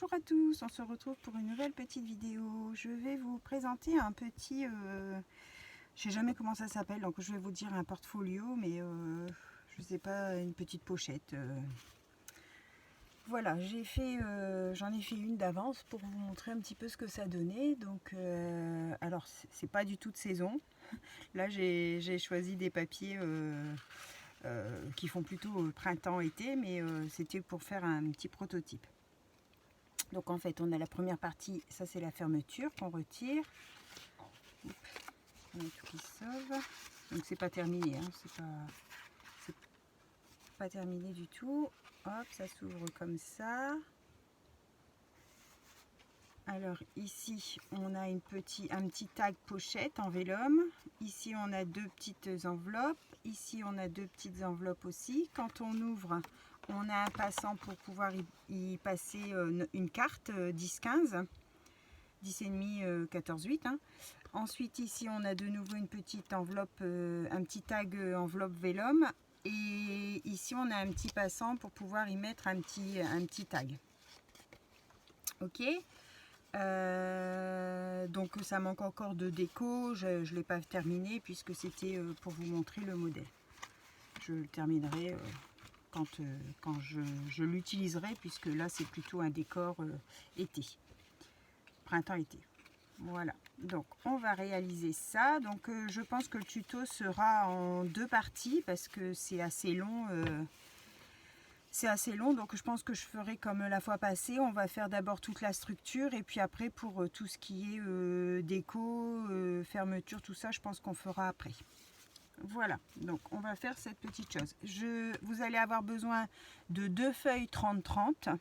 Bonjour à tous, on se retrouve pour une nouvelle petite vidéo. Je vais vous présenter un petit, je sais jamais comment ça s'appelle, donc je vais vous dire un portfolio, mais je sais pas, une petite pochette. Voilà, j'en ai fait une d'avance pour vous montrer un petit peu ce que ça donnait. Donc, alors c'est pas du tout de saison. Là j'ai choisi des papiers qui font plutôt printemps-été, mais c'était pour faire un petit prototype. Donc en fait on a la première partie, ça c'est la fermeture qu'on retire. On a tout qui sauve. Donc c'est pas terminé, hein, c'est pas terminé du tout. Hop, ça s'ouvre comme ça. Alors ici on a un petit tag pochette en vélum. Ici on a deux petites enveloppes. Ici on a deux petites enveloppes aussi. Quand on ouvre, on a un passant pour pouvoir y passer une carte 10-15, 10,5, 14,8. Hein. Ensuite ici on a de nouveau une petite enveloppe, un petit tag enveloppe vélum. Et ici on a un petit passant pour pouvoir y mettre un petit tag. Ok. Donc ça manque encore de déco, je ne l'ai pas terminé puisque c'était pour vous montrer le modèle. Je le terminerai quand je l'utiliserai, puisque là c'est plutôt un décor été, printemps-été. Voilà, donc on va réaliser ça. Donc je pense que le tuto sera en deux parties parce que c'est assez long. Donc je pense que je ferai comme la fois passée. On va faire d'abord toute la structure et puis après pour tout ce qui est déco, fermeture, tout ça, je pense qu'on fera après. Voilà, donc on va faire cette petite chose. Vous allez avoir besoin de 2 feuilles 30-30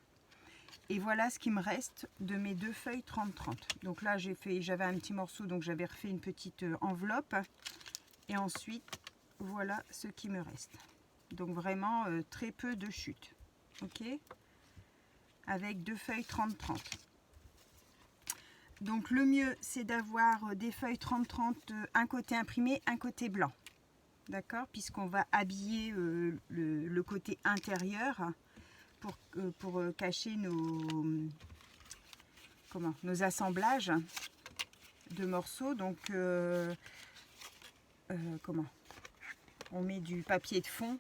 et voilà ce qui me reste de mes 2 feuilles 30-30. Donc là j'avais un petit morceau, donc j'avais refait une petite enveloppe et ensuite voilà ce qui me reste. Donc vraiment très peu de chute, ok, avec 2 feuilles 30-30. Donc le mieux c'est d'avoir des feuilles 30-30, un côté imprimé, un côté blanc, d'accord, puisqu'on va habiller le côté intérieur pour cacher nos assemblages de morceaux. Donc on met du papier de fond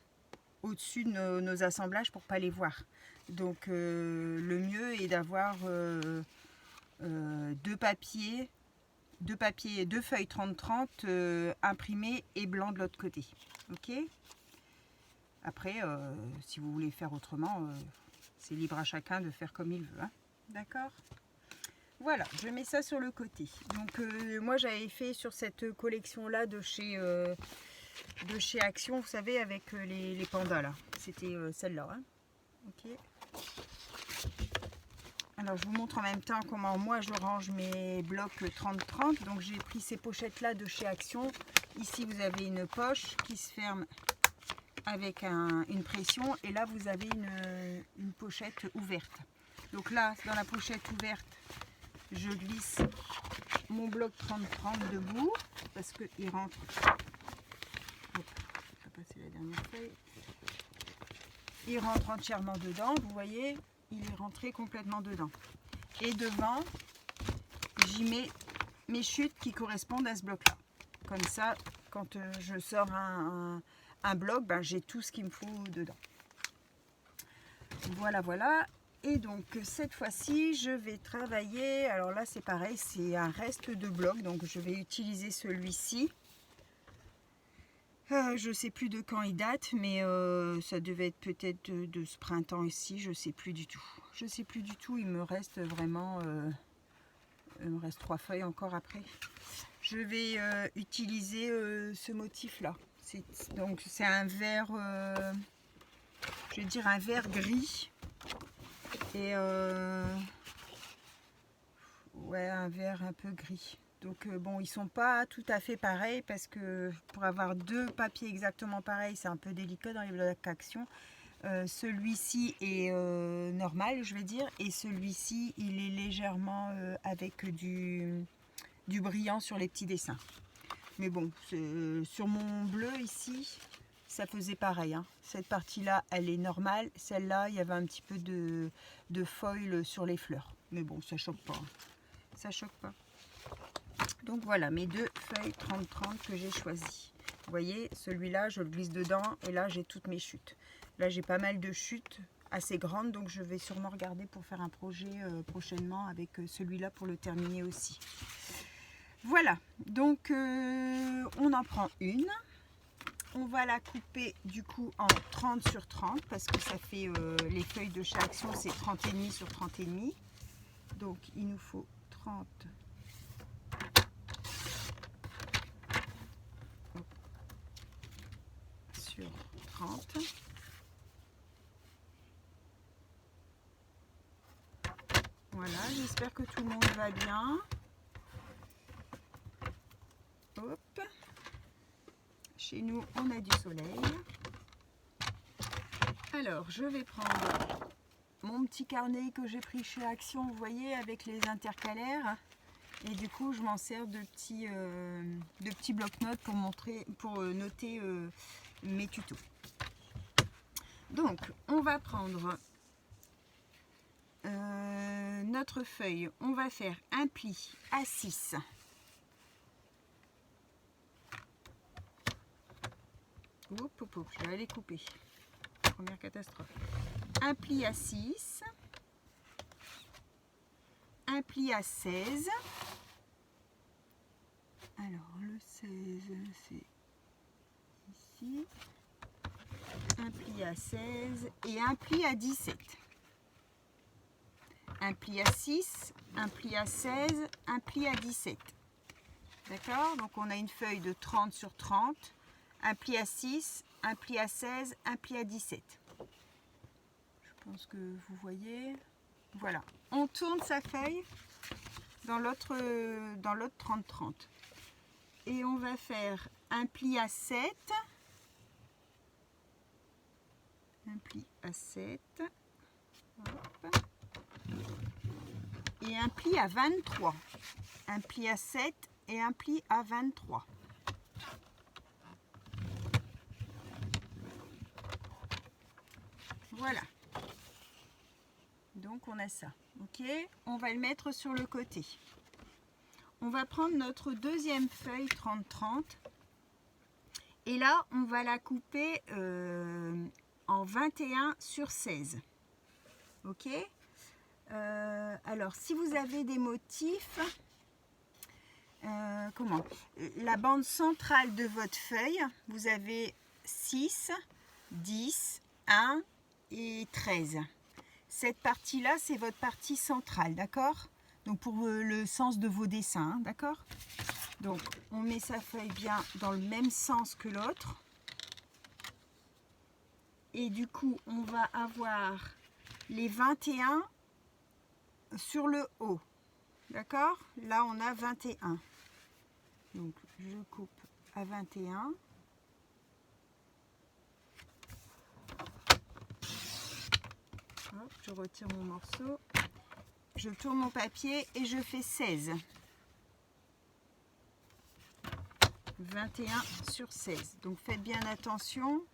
au-dessus de nos assemblages pour pas les voir. Donc le mieux est d'avoir deux feuilles 30-30 imprimées et blanc de l'autre côté. Ok. Après, si vous voulez faire autrement, c'est libre à chacun de faire comme il veut. Hein. D'accord. Voilà, je mets ça sur le côté. Donc moi j'avais fait sur cette collection là de chez Action, vous savez, avec les pandas là. C'était celle-là. Hein. Ok. Alors je vous montre en même temps comment moi je range mes blocs 30-30. Donc j'ai pris ces pochettes là de chez Action. Ici vous avez une poche qui se ferme avec une pression et là vous avez une pochette ouverte. Donc là dans la pochette ouverte je glisse mon bloc 30-30 debout parce qu'il rentre. Hop, je vais passer la dernière feuille. Il rentre entièrement dedans, vous voyez, il est rentré complètement dedans. Et devant, j'y mets mes chutes qui correspondent à ce bloc-là. Comme ça, quand je sors un bloc, ben, j'ai tout ce qu'il me faut dedans. Voilà, voilà. Et donc, cette fois-ci, je vais travailler. Alors là, c'est pareil, c'est un reste de bloc. Donc, je vais utiliser celui-ci. Je ne sais plus de quand il date, mais ça devait être peut-être de ce printemps ici, je ne sais plus du tout. Je ne sais plus du tout, il me reste vraiment, il me reste 3 feuilles encore après. Je vais utiliser ce motif-là. Donc c'est un vert, je vais dire un vert gris. Et ouais, un vert un peu gris. Donc bon, ils sont pas tout à fait pareils parce que pour avoir deux papiers exactement pareils, c'est un peu délicat dans les blocs Action. Celui-ci est normal, je vais dire, et celui-ci, il est légèrement avec du brillant sur les petits dessins. Mais bon, sur mon bleu ici, ça faisait pareil, hein. Cette partie-là, elle est normale. Celle-là, il y avait un petit peu de foil sur les fleurs. Mais bon, ça choque pas. Ça choque pas. Donc voilà, mes deux feuilles 30-30 que j'ai choisies. Vous voyez, celui-là, je le glisse dedans et là, j'ai toutes mes chutes. Là, j'ai pas mal de chutes assez grandes, donc je vais sûrement regarder pour faire un projet prochainement avec celui-là pour le terminer aussi. Voilà, donc on en prend une. On va la couper du coup en 30 sur 30 parce que ça fait les feuilles de chez Action, c'est 30,5 sur 30,5. Donc il nous faut 30 sur 30. Voilà, j'espère que tout le monde va bien. Hop. Chez nous, on a du soleil. Alors, je vais prendre mon petit carnet que j'ai pris chez Action, vous voyez, avec les intercalaires. Et du coup, je m'en sers de petits bloc-notes pour noter mes tutos. Donc, on va prendre notre feuille. On va faire un pli à 6. Je vais aller couper. Première catastrophe. Un pli à 6. Un pli à 16. Alors, le 16, c'est ici. Un pli à 16 et un pli à 17. Un pli à 6, un pli à 16, un pli à 17. D'accord? Donc, on a une feuille de 30 sur 30. Un pli à 6, un pli à 16, un pli à 17. Je pense que vous voyez. Voilà. On tourne sa feuille dans l'autre 30-30. Et on va faire un pli à 7. Un pli à 7. Hop. Et un pli à 23. Un pli à 7 et un pli à 23. Voilà. Donc on a ça. Ok, on va le mettre sur le côté. On va prendre notre deuxième feuille 30-30 et là on va la couper en 21 sur 16. Ok, alors si vous avez des motifs, la bande centrale de votre feuille, vous avez 6, 10, 1 et 13. Cette partie-là, c'est votre partie centrale, d'accord? Donc pour le sens de vos dessins, d'accord? Donc on met sa feuille bien dans le même sens que l'autre. Et du coup, on va avoir les 21 sur le haut. D'accord? Là, on a 21. Donc je coupe à 21. Hop, je retire mon morceau. Je tourne mon papier et je fais 16. 21 sur 16. Donc faites bien attention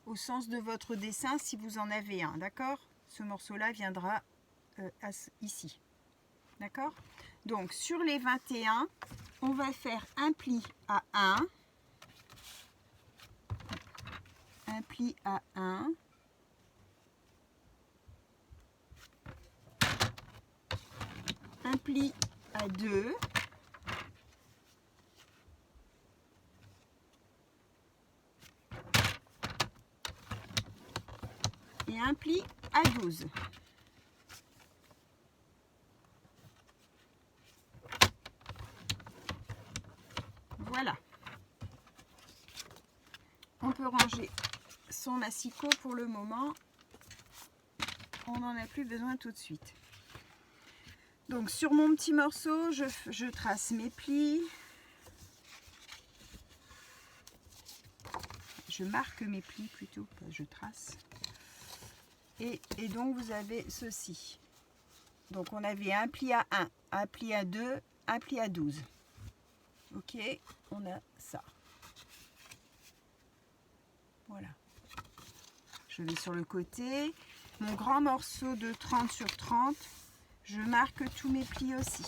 au sens de votre dessin si vous en avez un, d'accord? Ce morceau-là viendra ici. D'accord? Donc sur les 21, on va faire un pli à 1. Un pli à 1. Un pli à 2. Et un pli à 12. Voilà. On peut ranger son massicot pour le moment. On n'en a plus besoin tout de suite. Donc sur mon petit morceau, je trace mes plis. Je marque mes plis plutôt que je trace. Et donc vous avez ceci. Donc on avait un pli à 1, un pli à 2, un pli à 12. Ok, on a ça. Voilà. Je vais sur le côté. Mon grand morceau de 30 sur 30, je marque tous mes plis aussi.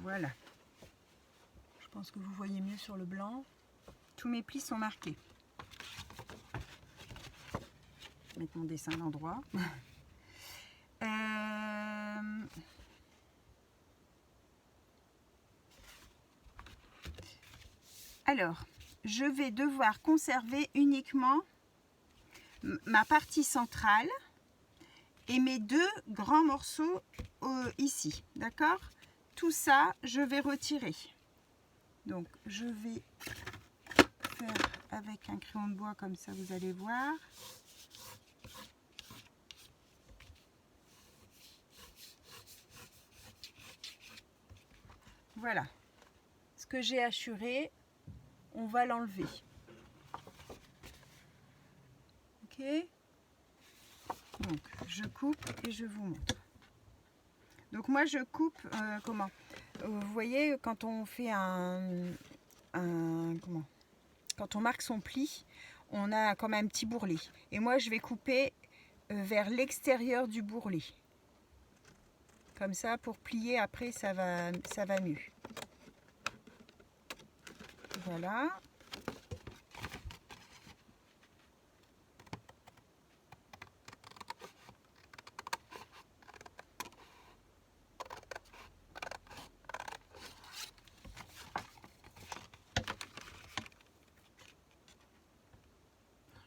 Voilà. Je pense que vous voyez mieux sur le blanc. Tous mes plis sont marqués. Je vais mettre mon dessin à l'endroit. Alors, je vais devoir conserver uniquement ma partie centrale et mes deux grands morceaux ici. D'accord? Tout ça, je vais retirer. Donc, je vais faire avec un crayon de bois comme ça, vous allez voir. Voilà. Ce que j'ai assuré, on va l'enlever. Ok? Donc, je coupe et je vous montre. Donc, moi, je coupe, comment? Vous voyez, quand on fait quand on marque son pli, on a comme un petit bourrelet. Et moi, je vais couper vers l'extérieur du bourrelet. Comme ça, pour plier, après, ça va mieux. Voilà.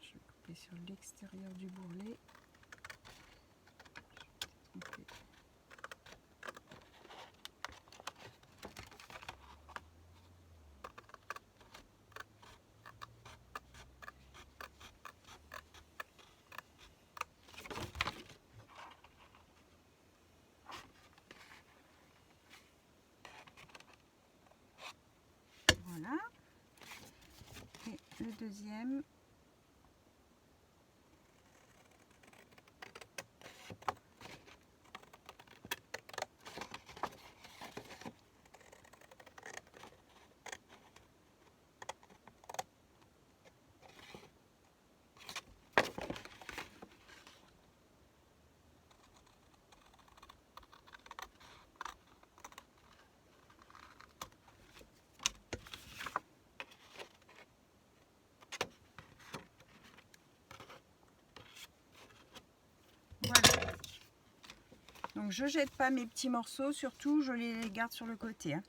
Je vais couper sur l'extérieur du bourrelet. Voilà. Et le deuxième. Voilà. Donc je jette pas mes petits morceaux, surtout je les garde sur le côté. Hein.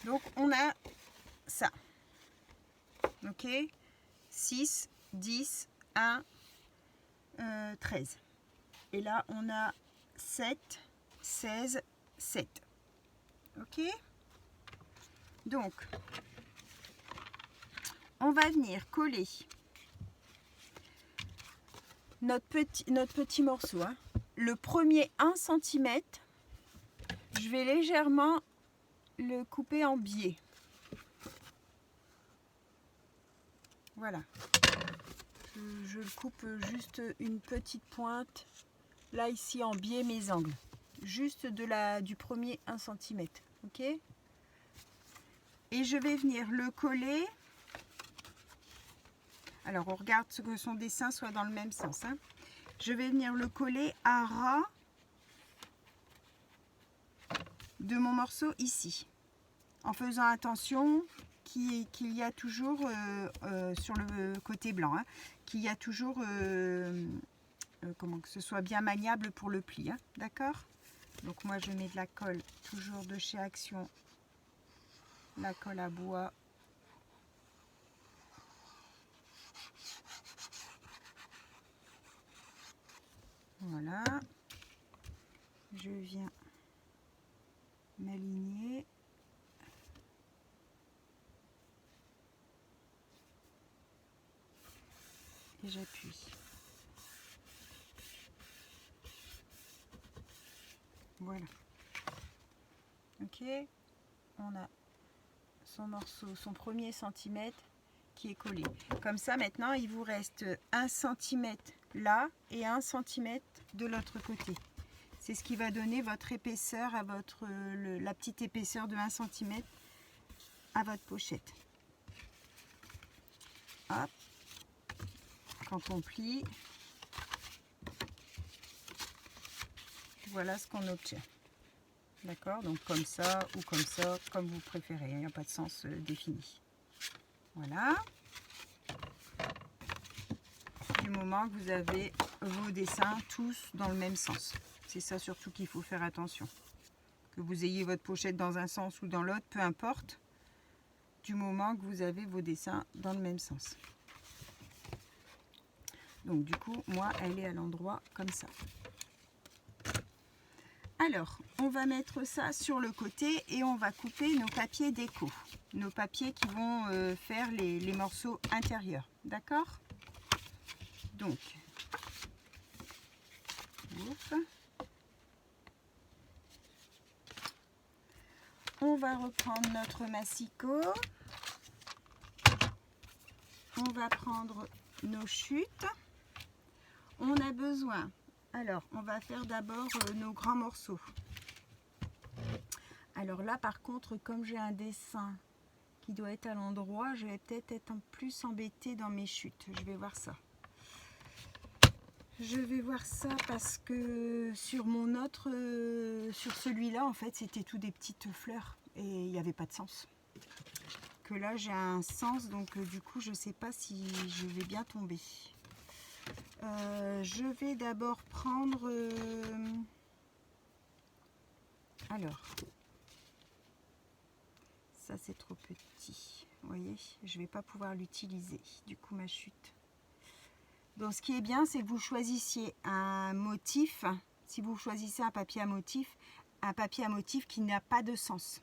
Donc on a ça. Ok, 6, 10, 1, 13. Et là on a 7, 16, 7. Ok. Donc on va venir coller notre petit morceau. Hein. Le premier 1 cm, je vais légèrement le couper en biais. Voilà. Je le coupe juste une petite pointe. Là, ici, en biais, mes angles. Juste du premier 1 cm. Ok? Et je vais venir le coller. Alors, on regarde que son dessin soit dans le même sens. Hein. Je vais venir le coller à ras de mon morceau ici. En faisant attention qu'il y a toujours, sur le côté blanc, hein, qu'il y a toujours, que ce soit bien maniable pour le pli. Hein, d'accord? Donc moi je mets de la colle, toujours de chez Action, la colle à bois. Voilà. Je viens m'aligner. Et j'appuie. Voilà. Ok. On a son morceau, son premier centimètre qui est collé. Comme ça, maintenant, il vous reste 1 centimètre là et 1 centimètre de l'autre côté. C'est ce qui va donner votre épaisseur à votre la petite épaisseur de 1 centimètre à votre pochette. Hop. Quand on plie, voilà ce qu'on obtient. D'accord? Donc comme ça ou comme ça, comme vous préférez. Il n'y a pas de sens défini. Voilà. Du moment que vous avez vos dessins tous dans le même sens. C'est ça surtout qu'il faut faire attention. Que vous ayez votre pochette dans un sens ou dans l'autre, peu importe. Du moment que vous avez vos dessins dans le même sens. Donc du coup, moi, elle est à l'endroit comme ça. Alors, on va mettre ça sur le côté et on va couper nos papiers déco. Nos papiers qui vont faire les morceaux intérieurs. D'accord? Donc, ouf. On va reprendre notre massicot. On va prendre nos chutes. On a besoin, alors on va faire d'abord nos grands morceaux. Alors là par contre, comme j'ai un dessin qui doit être à l'endroit, je vais peut-être être en plus embêtée dans mes chutes. Je vais voir ça. Je vais voir ça parce que sur mon autre, sur celui-là en fait c'était tout des petites fleurs et il n'y avait pas de sens. Que là j'ai un sens, donc du coup je ne sais pas si je vais bien tomber. Je vais d'abord prendre alors ça c'est trop petit, vous voyez, je vais pas pouvoir l'utiliser du coup ma chute. Donc ce qui est bien, c'est que vous choisissiez un motif. Si vous choisissez un papier à motif qui n'a pas de sens,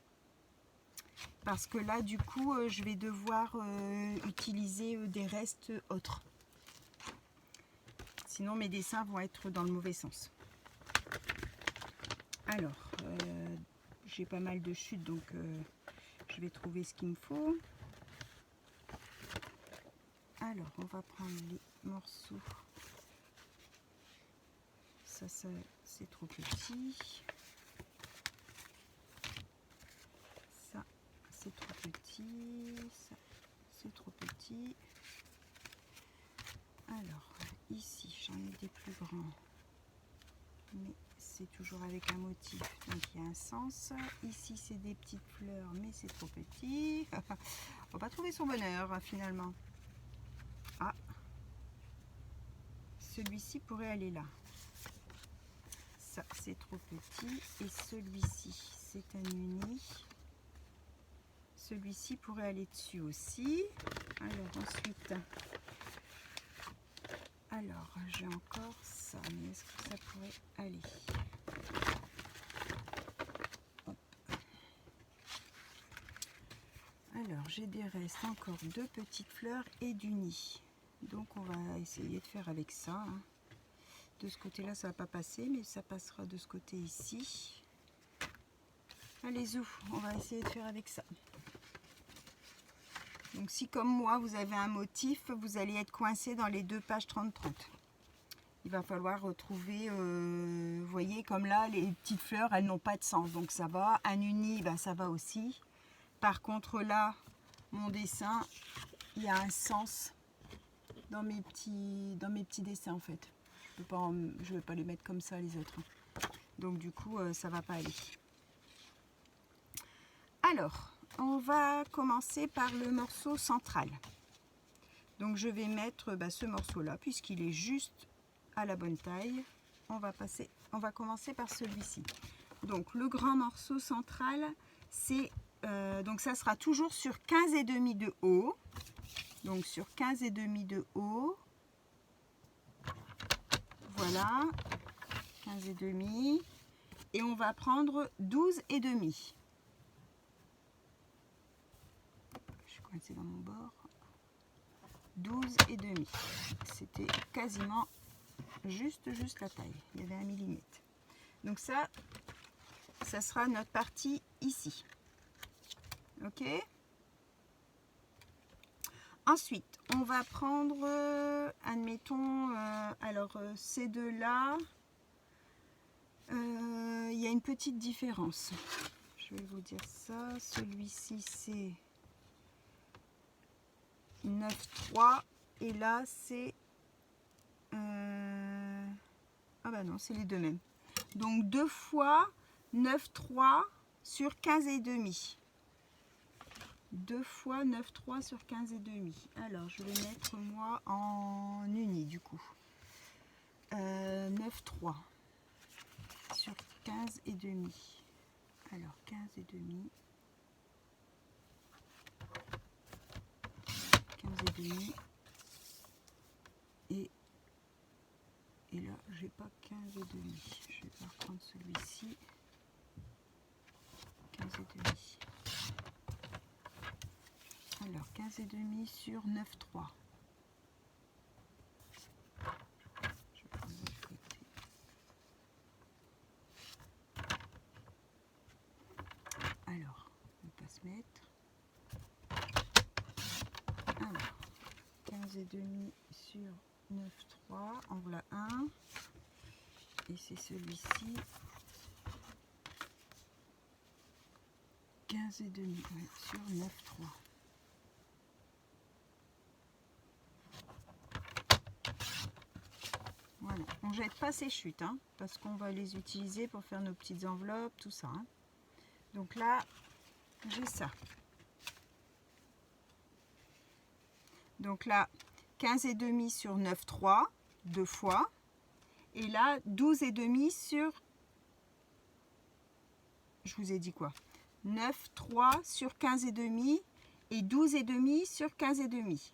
parce que là du coup je vais devoir utiliser des restes autres. Sinon mes dessins vont être dans le mauvais sens. Alors, j'ai pas mal de chutes, donc je vais trouver ce qu'il me faut. Alors, on va prendre les morceaux. Ça c'est trop petit. Ça, c'est trop petit. Ça, c'est trop petit. Alors, ici, j'en ai des plus grands. Mais c'est toujours avec un motif, donc il y a un sens. Ici, c'est des petites fleurs, mais c'est trop petit. On va pas trouver son bonheur, finalement. Ah, celui-ci pourrait aller là. Ça, c'est trop petit. Et celui-ci, c'est un uni. Celui-ci pourrait aller dessus aussi. Alors, ensuite... Alors, j'ai encore ça, mais est-ce que ça pourrait aller? Hop. Alors, j'ai des restes encore de petites fleurs et du nid. Donc, on va essayer de faire avec ça. Hein. De ce côté-là, ça ne va pas passer, mais ça passera de ce côté ici. Allez, zou, on va essayer de faire avec ça. Donc si comme moi vous avez un motif, vous allez être coincé dans les deux pages 30-30. Il va falloir retrouver, vous voyez comme là les petites fleurs elles n'ont pas de sens, donc ça va. Un uni, ben, ça va aussi. Par contre là, mon dessin, il y a un sens dans mes petits dessins en fait. Je ne vais pas les mettre comme ça les autres. Donc du coup ça va pas aller. Alors, on va commencer par le morceau central. Donc je vais mettre ce morceau-là, puisqu'il est juste à la bonne taille. On va commencer par celui-ci. Donc le grand morceau central, c'est donc ça sera toujours sur 15,5 de haut. Donc sur 15,5 de haut. Voilà, 15,5. Et on va prendre 12,5. C'est dans mon bord, 12,5. C'était quasiment juste la taille. Il y avait 1 millimètre. Donc ça sera notre partie ici. Ok. Ensuite, on va prendre, admettons, ces deux-là, il y a une petite différence. Je vais vous dire ça. Celui-ci, c'est 9,3 et là, c'est... ah bah non, c'est les deux mêmes. Donc 2 fois 9,3 sur 15,5. 2 fois 9,3 sur 15,5. Alors, je vais mettre moi en uni du coup. 9,3 sur 15,5. Alors, 15,5. 15,5. Et là, j'ai pas 15,5. Je vais pas reprendre celui-ci. 15,5. Alors, 15,5 sur 9,3. Je vais prendre l'autre côté. Alors, on ne va pas se mettre. Alors, 15,5 sur 9,3. En voilà un. Et c'est celui-ci. 15,5 sur 9,3. Voilà, on ne jette pas ces chutes, hein, parce qu'on va les utiliser pour faire nos petites enveloppes, tout ça. Hein. Donc là, j'ai ça. Donc là, 15,5 sur 9,3, deux fois. Et là, 12,5 sur... Je vous ai dit quoi? 9,3 sur 15,5 et 12,5 sur 15,5.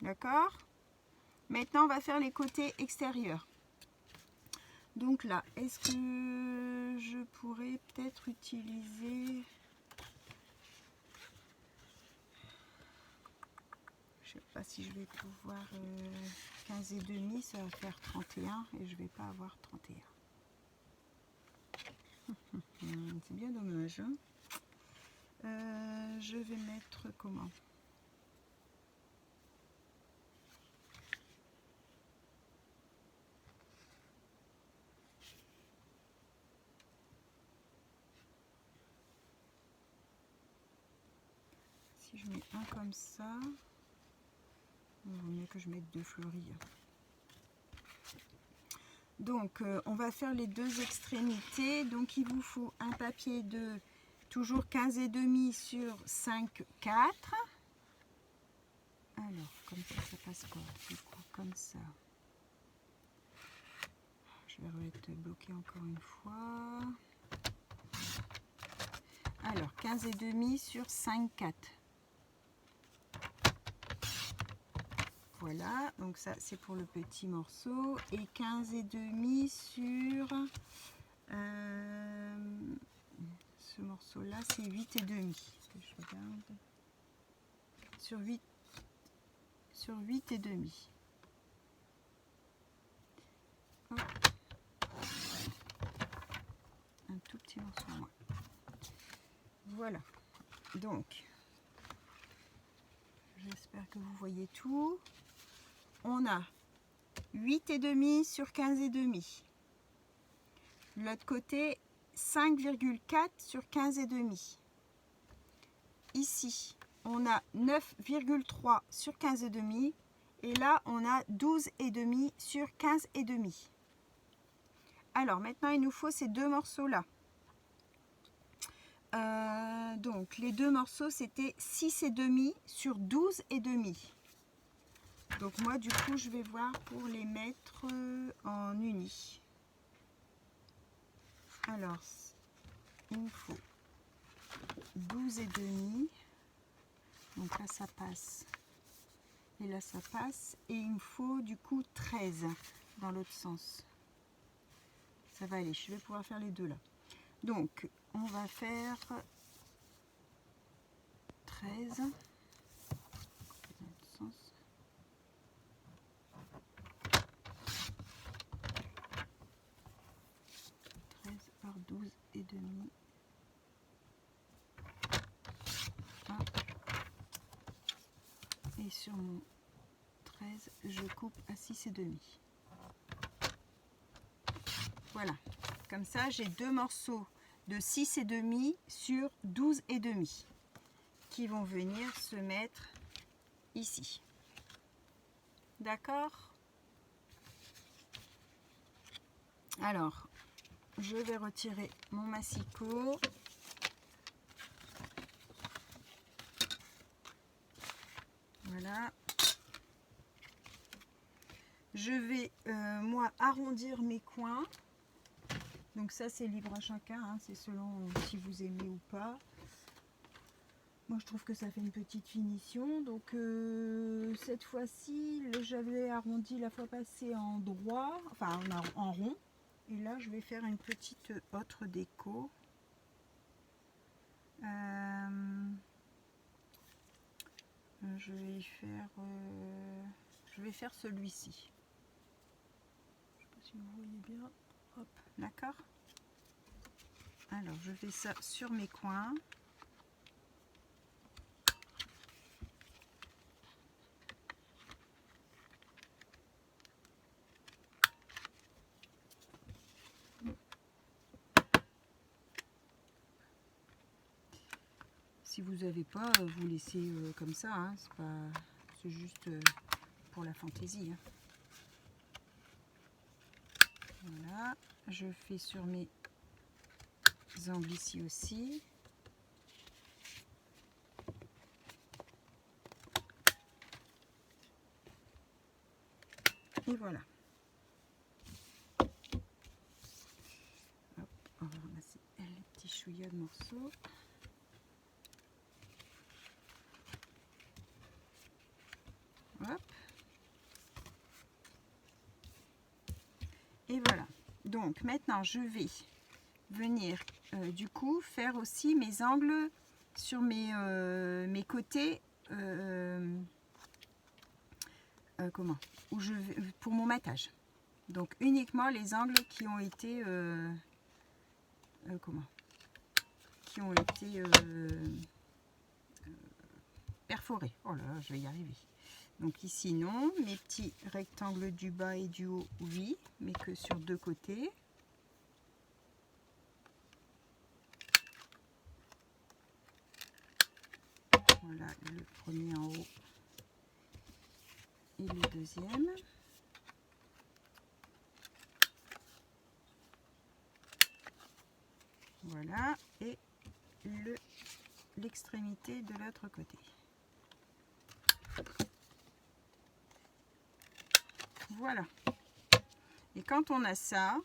D'accord? Maintenant, on va faire les côtés extérieurs. Donc là, est-ce que je pourrais peut-être utiliser... Je sais pas si je vais pouvoir... 15,5, ça va faire 31 et je ne vais pas avoir 31. C'est bien dommage. Hein, je vais mettre comment? Si je mets un comme ça, il vaut mieux que je mette deux fleuris. Donc, on va faire les deux extrémités. Donc, il vous faut un papier de toujours 15,5 sur 5,4. Alors, comme ça passe pas. Du coup, comme ça. Je vais être bloqué encore une fois. Alors, 15,5 sur 5,4. Voilà, donc ça c'est pour le petit morceau. Et 15,5 sur... ce morceau-là, c'est 8,5. Je regarde. Sur 8,5. Hop. Un tout petit morceau moins. Voilà. Donc, j'espère que vous voyez tout. On a 8,5 sur 15,5. De l'autre côté, 5,4 sur 15,5. Ici, on a 9,3 sur 15,5. Et là, on a 12,5 sur 15,5. Alors, maintenant, il nous faut ces deux morceaux-là. Donc, les deux morceaux, c'était 6,5 sur 12,5. Donc, moi, du coup, je vais voir pour les mettre en uni. Alors, il me faut 12,5. Donc là, ça passe. Et là, ça passe. Et il me faut, du coup, 13 dans l'autre sens. Ça va aller. Je vais pouvoir faire les deux là. Donc, on va faire 13. Dans l'autre sens. 13 par 12,5. Et sur mon 13, je coupe à 6,5. Voilà, comme ça j'ai deux morceaux de 6,5 sur 12,5 qui vont venir se mettre ici. D'accord? Alors, je vais retirer mon massicot. Voilà. Je vais, moi, arrondir mes coins. Donc ça, c'est libre à chacun, hein, c'est selon si vous aimez ou pas. Moi, je trouve que ça fait une petite finition. Donc cette fois-ci, j'avais arrondi la fois passée en droit, enfin en rond. Et là, je vais faire une petite autre déco. Je vais faire celui-ci. Je ne sais pas si vous voyez bien. Hop, d'accord. Alors, je fais ça sur mes coins. Si vous n'avez pas, vous laissez comme ça, hein, c'est juste pour la fantaisie. Hein. Voilà, je fais sur mes angles ici aussi. Et voilà. Hop, on va ramasser les petits chouïas de morceaux. Hop. Et voilà. Donc maintenant je vais venir du coup faire aussi mes angles sur mes côtés comment où je vais, pour mon matage. Donc uniquement les angles qui ont été perforés. Oh là là, je vais y arriver. Donc ici non, mes petits rectangles du bas et du haut, oui, mais que sur deux côtés. Voilà le premier en haut et le deuxième. Voilà, et l'extrémité de l'autre côté. Voilà. Et quand on a ça,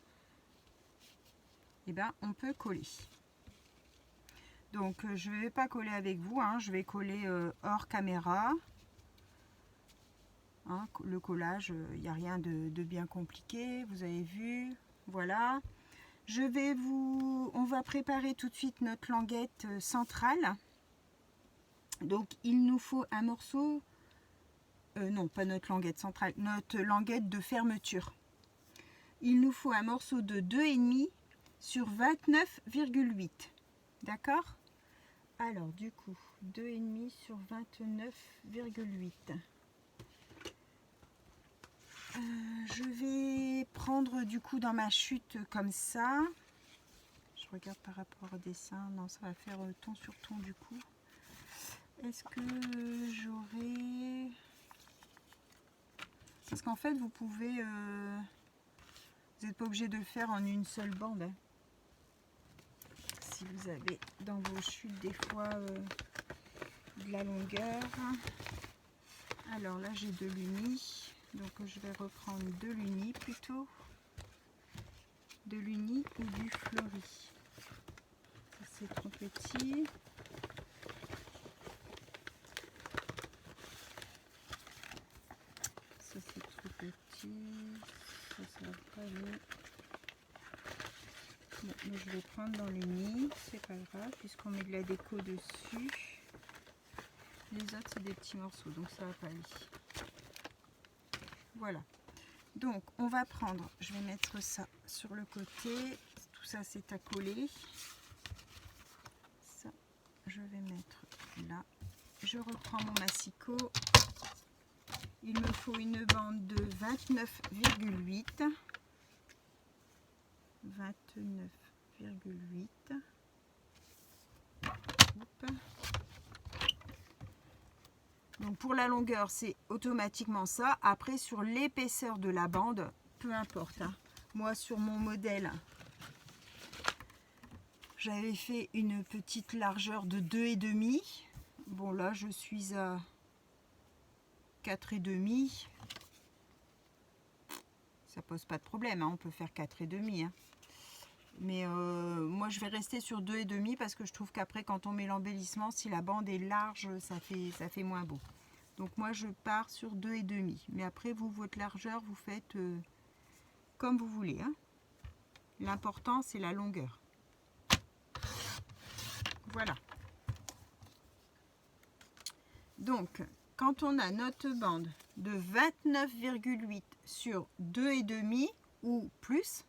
eh ben, on peut coller. Donc je ne vais pas coller avec vous, hein, je vais coller hors caméra. Hein, le collage, il n'y a rien de bien compliqué, vous avez vu. Voilà. On va préparer tout de suite notre languette centrale. Donc il nous faut un morceau, non pas notre languette centrale, notre languette de fermeture. Il nous faut un morceau de 2,5 sur 29,8. D'accord? Alors du coup, 2,5 sur 29,8. Je vais prendre du coup dans ma chute comme ça. Je regarde par rapport au dessin. Non, ça va faire ton sur ton du coup. Est-ce que j'aurai... Parce qu'en fait, vous pouvez... vous n'êtes pas obligé de le faire en une seule bande. Hein. Si vous avez dans vos chutes des fois de la longueur. Alors là, j'ai de l'uni. Donc je vais reprendre de l'uni plutôt. De l'uni ou du fleuri. Ça c'est trop petit. Ça c'est trop petit. Ça va pas aller. Bon, mais je vais prendre dans l'uni. C'est pas grave puisqu'on met de la déco dessus. Les autres c'est des petits morceaux donc ça va pas aller. Voilà. Donc on va prendre, je vais mettre ça sur le côté, tout ça c'est à coller. Ça, je vais mettre là. Je reprends mon massicot Il me faut une bande de 29,8. 29,8. Donc pour la longueur, c'est automatiquement ça. Après, sur l'épaisseur de la bande, peu importe. Hein. Moi, sur mon modèle, j'avais fait une petite largeur de 2,5. Bon, là, je suis à 4,5. Ça pose pas de problème, hein. On peut faire 4,5. Hein. Mais moi, je vais rester sur 2,5 parce que je trouve qu'après, quand on met l'embellissement, si la bande est large, ça fait moins beau. Donc moi, je pars sur 2,5. Mais après, vous, votre largeur, vous faites comme vous voulez. Hein. L'important, c'est la longueur. Voilà. Donc, quand on a notre bande de 29,8 sur 2,5 ou plus,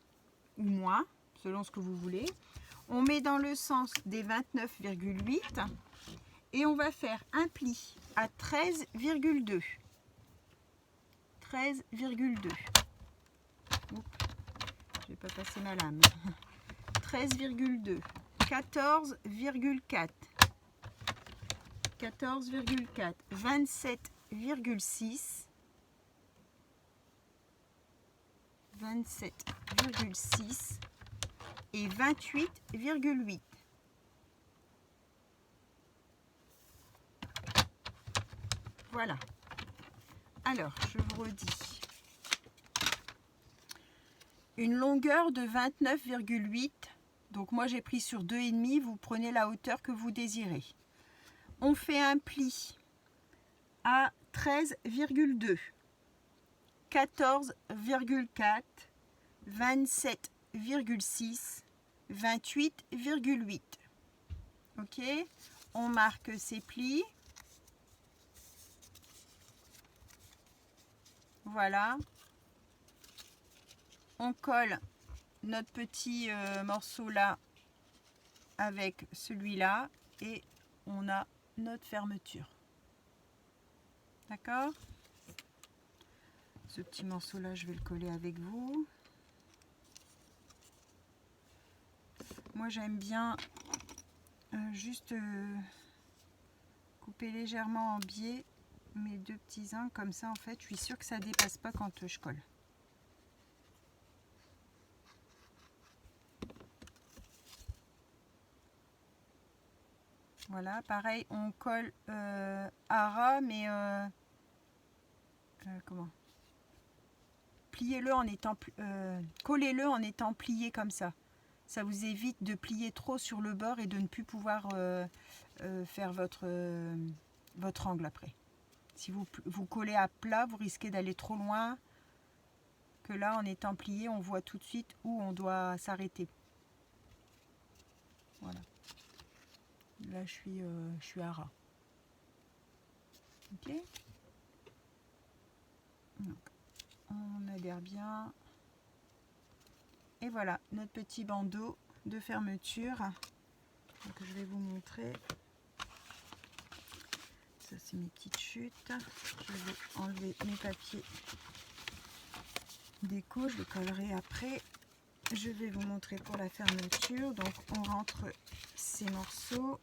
ou moins, selon ce que vous voulez, on met dans le sens des 29,8 et on va faire un pli à 13,2. 13,2. Je vais pas passer ma lame. 13,2. 14,4. 14,4. 27,6. 27,6 et 28,8. Voilà. Alors, je vous redis. Une longueur de 29,8. Donc moi j'ai pris sur 2,5. Vous prenez la hauteur que vous désirez. On fait un pli à 13,2. 14,4, 27,6, 28,8. Ok, on marque ces plis. Voilà. On colle notre petit morceau là avec celui-là et on a notre fermeture. D'accord ? Ce petit morceau là, je vais le coller avec vous. Moi j'aime bien juste couper légèrement en biais mes deux petits angles comme ça. En fait, je suis sûre que ça ne dépasse pas quand je colle. Voilà, pareil, on colle à ras, mais comment ? Pliez-le en étant collez-le en étant plié comme ça. Ça vous évite de plier trop sur le bord et de ne plus pouvoir faire votre angle après. Si vous collez à plat, vous risquez d'aller trop loin. Que là, en étant plié, on voit tout de suite où on doit s'arrêter. Voilà. Là, je suis à ras. Ok. Donc, on adhère bien. Et voilà, notre petit bandeau de fermeture. Donc, je vais vous montrer. Ça, c'est mes petites chutes. Je vais enlever mes papiers déco. Je les collerai après. Je vais vous montrer pour la fermeture. Donc, on rentre ces morceaux.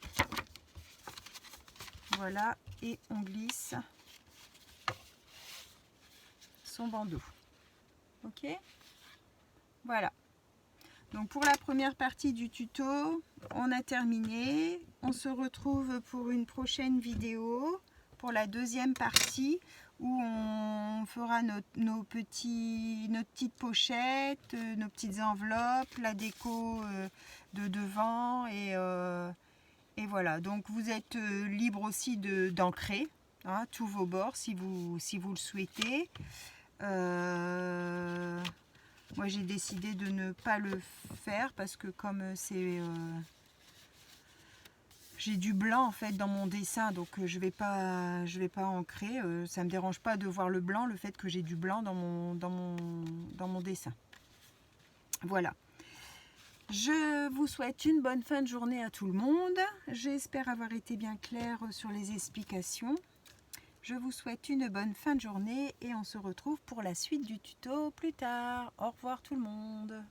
Voilà. Et on glisse son bandeau. Ok? Voilà. Donc pour la première partie du tuto, on a terminé. On se retrouve pour une prochaine vidéo, pour la deuxième partie, où on fera nos petites pochettes, nos petites enveloppes, la déco de devant. Et voilà, donc vous êtes libre aussi d'ancrer hein, tous vos bords si vous le souhaitez. Moi j'ai décidé de ne pas le faire parce que comme j'ai du blanc en fait dans mon dessin, donc je vais pas ancrer. Ça me dérange pas de voir le blanc, le fait que j'ai du blanc dans mon dessin. Voilà. Je vous souhaite une bonne fin de journée à tout le monde. J'espère avoir été bien claire sur les explications. Je vous souhaite une bonne fin de journée et on se retrouve pour la suite du tuto plus tard. Au revoir tout le monde.